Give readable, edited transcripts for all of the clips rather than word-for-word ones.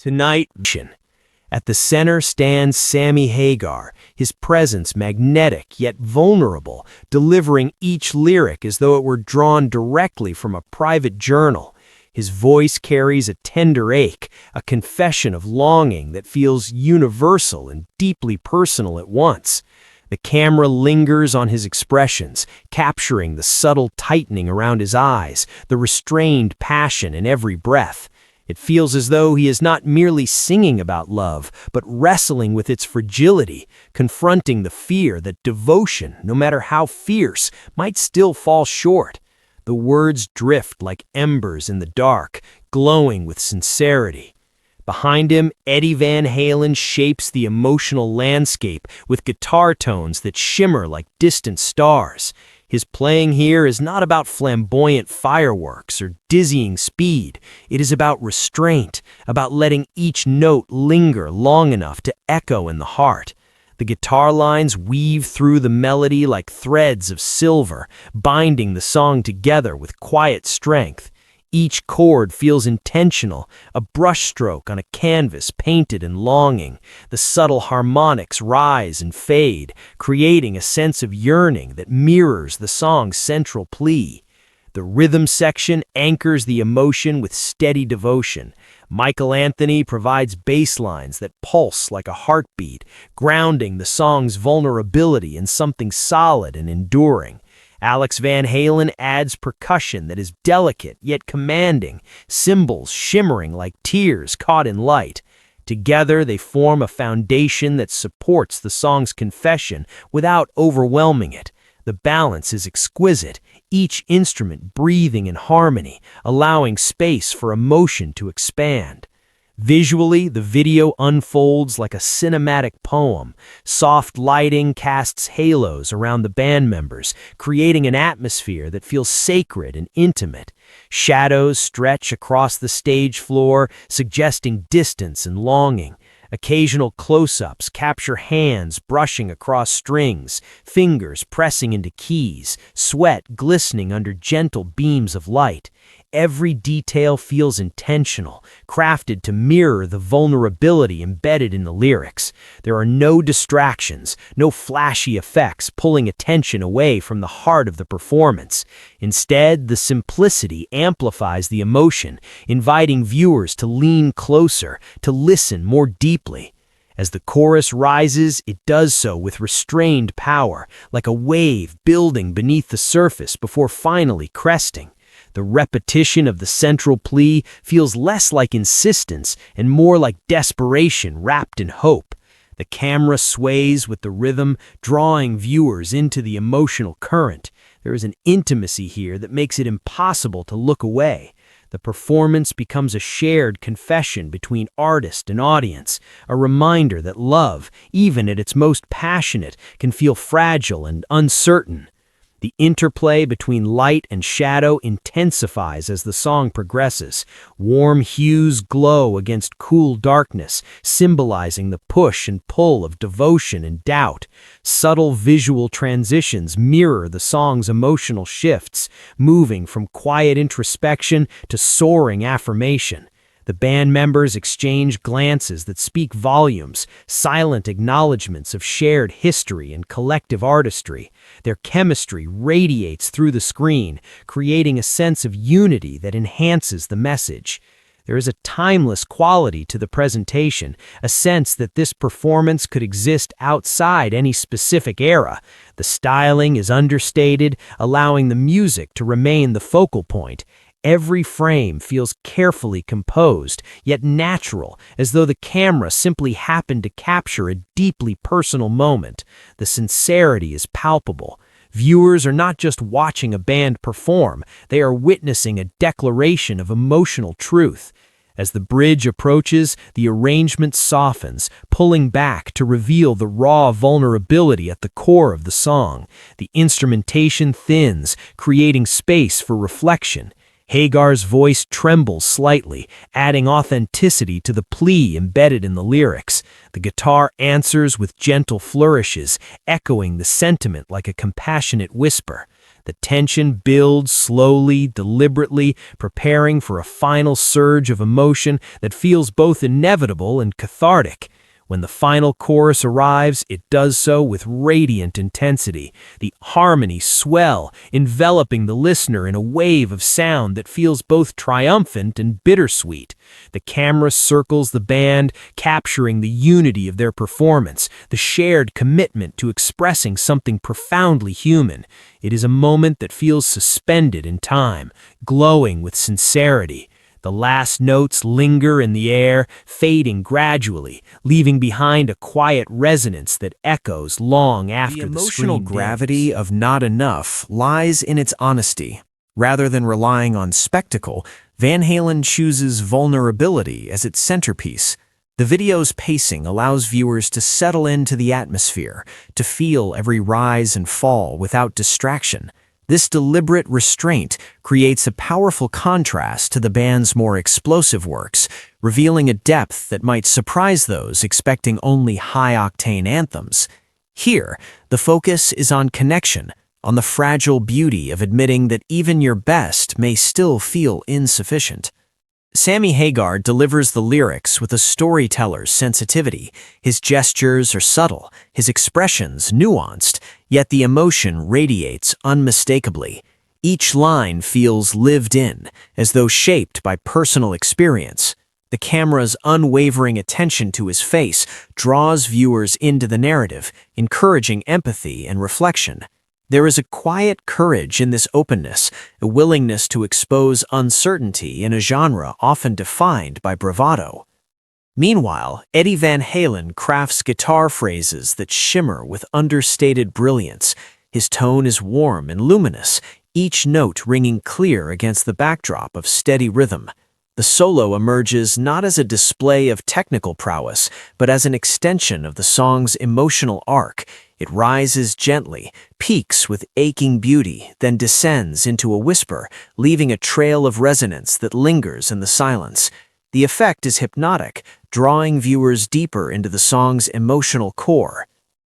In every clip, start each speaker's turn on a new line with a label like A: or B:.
A: Tonight, at the center stands Sammy Hagar, his presence magnetic yet vulnerable, delivering each lyric as though it were drawn directly from a private journal. His voice carries a tender ache, a confession of longing that feels universal and deeply personal at once. The camera lingers on his expressions, capturing the subtle tightening around his eyes, the restrained passion in every breath. It feels as though he is not merely singing about love, but wrestling with its fragility, confronting the fear that devotion, no matter how fierce, might still fall short. The words drift like embers in the dark, glowing with sincerity. Behind him, Eddie Van Halen shapes the emotional landscape with guitar tones that shimmer like distant stars. His playing here is not about flamboyant fireworks or dizzying speed. It is about restraint, about letting each note linger long enough to echo in the heart. The guitar lines weave through the melody like threads of silver, binding the song together with quiet strength. Each chord feels intentional, a brushstroke on a canvas painted in longing. The subtle harmonics rise and fade, creating a sense of yearning that mirrors the song's central plea. The rhythm section anchors the emotion with steady devotion. Michael Anthony provides bass lines that pulse like a heartbeat, grounding the song's vulnerability in something solid and enduring. Alex Van Halen adds percussion that is delicate yet commanding, cymbals shimmering like tears caught in light. Together, they form a foundation that supports the song's confession without overwhelming it. The balance is exquisite, each instrument breathing in harmony, allowing space for emotion to expand. Visually, the video unfolds like a cinematic poem. Soft lighting casts halos around the band members, creating an atmosphere that feels sacred and intimate. Shadows stretch across the stage floor, suggesting distance and longing. Occasional close-ups capture hands brushing across strings, fingers pressing into keys, sweat glistening under gentle beams of light. Every detail feels intentional, crafted to mirror the vulnerability embedded in the lyrics. There are no distractions, no flashy effects pulling attention away from the heart of the performance. Instead, the simplicity amplifies the emotion, inviting viewers to lean closer, to listen more deeply. As the chorus rises, it does so with restrained power, like a wave building beneath the surface before finally cresting. The repetition of the central plea feels less like insistence and more like desperation wrapped in hope. The camera sways with the rhythm, drawing viewers into the emotional current. There is an intimacy here that makes it impossible to look away. The performance becomes a shared confession between artist and audience, a reminder that love, even at its most passionate, can feel fragile and uncertain. The interplay between light and shadow intensifies as the song progresses. Warm hues glow against cool darkness, symbolizing the push and pull of devotion and doubt. Subtle visual transitions mirror the song's emotional shifts, moving from quiet introspection to soaring affirmation. The band members exchange glances that speak volumes, silent acknowledgments of shared history and collective artistry. Their chemistry radiates through the screen, creating a sense of unity that enhances the message. There is a timeless quality to the presentation, a sense that this performance could exist outside any specific era. The styling is understated, allowing the music to remain the focal point. Every frame feels carefully composed, yet natural, as though the camera simply happened to capture a deeply personal moment. The sincerity is palpable. Viewers are not just watching a band perform, they are witnessing a declaration of emotional truth. As the bridge approaches, the arrangement softens, pulling back to reveal the raw vulnerability at the core of the song. The instrumentation thins, creating space for reflection. Hagar's voice trembles slightly, adding authenticity to the plea embedded in the lyrics. The guitar answers with gentle flourishes, echoing the sentiment like a compassionate whisper. The tension builds slowly, deliberately, preparing for a final surge of emotion that feels both inevitable and cathartic. When the final chorus arrives, it does so with radiant intensity. The harmonies swell, enveloping the listener in a wave of sound that feels both triumphant and bittersweet. The camera circles the band, capturing the unity of their performance, the shared commitment to expressing something profoundly human. It is a moment that feels suspended in time, glowing with sincerity. The last notes linger in the air, fading gradually, leaving behind a quiet resonance that echoes long after the
B: emotional
A: screen
B: gravity
A: dims.
B: of Not Enough lies in its honesty. Rather than relying on spectacle, Van Halen chooses vulnerability as its centerpiece. The video's pacing allows viewers to settle into the atmosphere, to feel every rise and fall without distraction. This deliberate restraint creates a powerful contrast to the band's more explosive works, revealing a depth that might surprise those expecting only high-octane anthems. Here, the focus is on connection, on the fragile beauty of admitting that even your best may still feel insufficient. Sammy Hagar delivers the lyrics with a storyteller's sensitivity. His gestures are subtle, his expressions nuanced, yet the emotion radiates unmistakably. Each line feels lived in, as though shaped by personal experience. The camera's unwavering attention to his face draws viewers into the narrative, encouraging empathy and reflection. There is a quiet courage in this openness, a willingness to expose uncertainty in a genre often defined by bravado. Meanwhile, Eddie Van Halen crafts guitar phrases that shimmer with understated brilliance. His tone is warm and luminous, each note ringing clear against the backdrop of steady rhythm. The solo emerges not as a display of technical prowess, but as an extension of the song's emotional arc. It rises gently, peaks with aching beauty, then descends into a whisper, leaving a trail of resonance that lingers in the silence. The effect is hypnotic, drawing viewers deeper into the song's emotional core.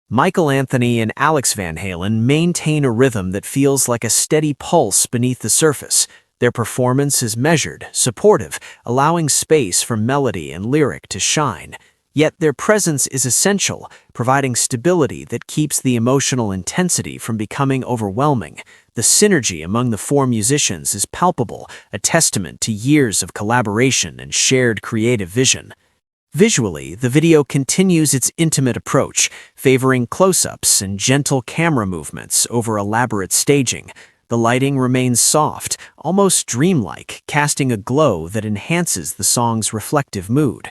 B: Michael Anthony and Alex Van Halen maintain a rhythm that feels like a steady pulse beneath the surface. Their performance is measured, supportive, allowing space for melody and lyric to shine. Yet their presence is essential, providing stability that keeps the emotional intensity from becoming overwhelming. The synergy among the four musicians is palpable, a testament to years of collaboration and shared creative vision. Visually, the video continues its intimate approach, favoring close-ups and gentle camera movements over elaborate staging. The lighting remains soft, almost dreamlike, casting a glow that enhances the song's reflective mood.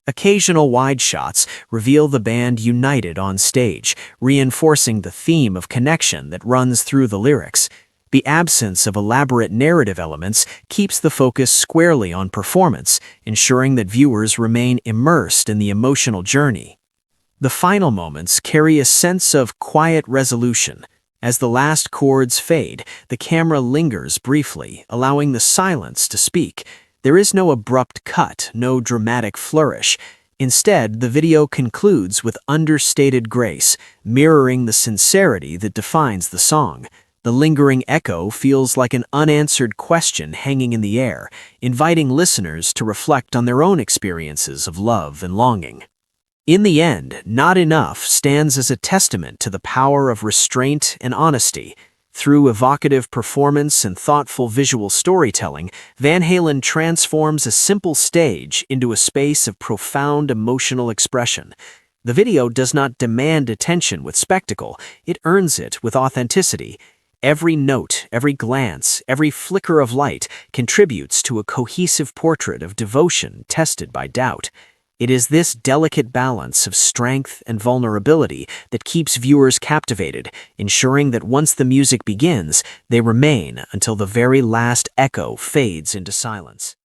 B: Occasional wide shots reveal the band united on stage, reinforcing the theme of connection that runs through the lyrics. The absence of elaborate narrative elements keeps the focus squarely on performance, ensuring that viewers remain immersed in the emotional journey. The final moments carry a sense of quiet resolution. As the last chords fade, the camera lingers briefly, allowing the silence to speak. There is no abrupt cut, no dramatic flourish. Instead, the video concludes with understated grace, mirroring the sincerity that defines the song. The lingering echo feels like an unanswered question hanging in the air, inviting listeners to reflect on their own experiences of love and longing. In the end, Not Enough stands as a testament to the power of restraint and honesty. Through evocative performance and thoughtful visual storytelling, Van Halen transforms a simple stage into a space of profound emotional expression. The video does not demand attention with spectacle, it earns it with authenticity. Every note, every glance, every flicker of light contributes to a cohesive portrait of devotion tested by doubt. It is this delicate balance of strength and vulnerability that keeps viewers captivated, ensuring that once the music begins, they remain until the very last echo fades into silence.